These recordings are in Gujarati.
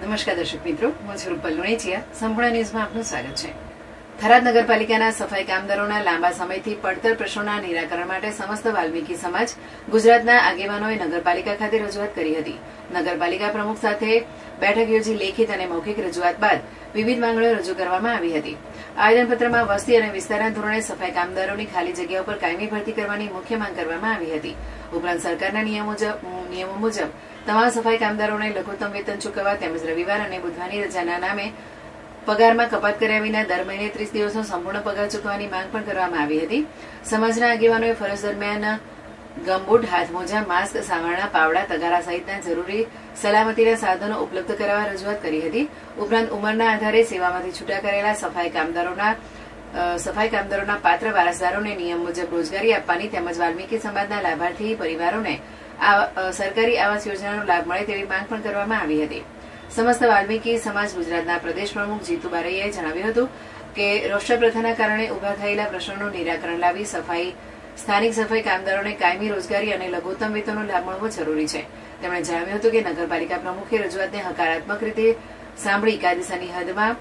નમસ્કાર દર્શક મિત્રો, હું છું રૂપલ લુણેચિયા. સંપૂર્ણ ન્યૂઝમાં આપનું સ્વાગત છે. થરાદ નગરપાલિકાના સફાઈ કામદારોના લાંબા સમયથી પડતર પ્રશ્નોના નિરાકરણ માટે સમસ્ત વાલ્મીકી સમાજ ગુજરાતના આગેવાનોએ નગરપાલિકા ખાતે રજૂઆત કરી હતી. નગરપાલિકા પ્રમુખ સાથે બેઠક યોજી લેખિત અને મૌખિક રજૂઆત બાદ વિવિધ માંગણીઓ રજૂ કરવામાં આવી હતી. આવેદનપત્રમાં વસ્તી અને વિસ્તારના ધોરણે સફાઈ કામદારોની ખાલી જગ્યાઓ પર કાયમી ભરતી કરવાની મુખ્ય માંગ કરવામાં આવી હતી. ઉપરાંત સરકારના નિયમો મુજબ તમામ સફાઈ કામદારોને લઘુત્તમ વેતન ચૂકવવા તેમજ રવિવાર અને બુધવારની રજાના નામે પગારમાં કપાત કર્યા વિના દર મહિને 30 દિવસનો સંપૂર્ણ પગાર ચૂકવવાની માંગ પણ કરવામાં આવી હતી. સમાજના આગેવાનોએ ફરજ દરમિયાન ગમબૂટ, હાથમોજા, માસ્ક, સાવરણા, પાવડા, તગારા સહિતના જરૂરી સલામતીના સાધનો ઉપલબ્ધ કરાવવા રજૂઆત કરી હતી. ઉપરાંત ઉંમરના આધારે સેવામાંથી છૂટા કરેલા સફાઈ કામદારોના પાત્ર વારસદારોને નિયમ મુજબ રોજગારી આપવાની તેમજ વાલ્મીકી સમાજના લાભાર્થી પરિવારોને સરકારી આવાસ યોજનાનો લાભ મળે તેવી માંગ પણ કરવામાં આવી હતી. સમસ્ત વાલ્મીકી સમાજ ગુજરાતના પ્રદેશ પ્રમુખ જીતુ બારૈયાએ જણાવ્યું હતું કે રોસ્ટર પ્રથાના કારણે ઉભા થયેલા પ્રશ્નોનું નિરાકરણ લાવી સ્થાનિક સફાઈ કામદારોને કાયમી રોજગારી અને લઘુત્તમ વેતનનો લાભ મળવો જરૂરી છે. તેમણે જણાવ્યું હતું કે નગરપાલિકા પ્રમુખે રજૂઆતને હકારાત્મક રીતે સાંભળી કાયદેસરની હદમાં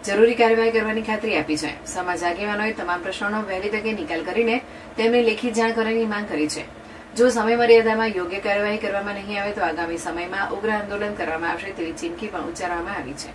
જરૂરી કાર્યવાહી કરવાની ખાતરી આપી છે. સમાજ આગેવાનોએ તમામ પ્રશ્નોનો વહેલી તકે નિકાલ કરીને તેમને લેખિત જાણ કરવાની માંગ કરી છે. જો સમય મર્યાદામાં યોગ્ય કાર્યવાહી કરવામાં નહીં આવે તો આગામી સમયમાં ઉગ્ર આંદોલન કરવામાં આવશે તેવી ચીમકી પણ ઉચ્ચારવામાં આવી છે.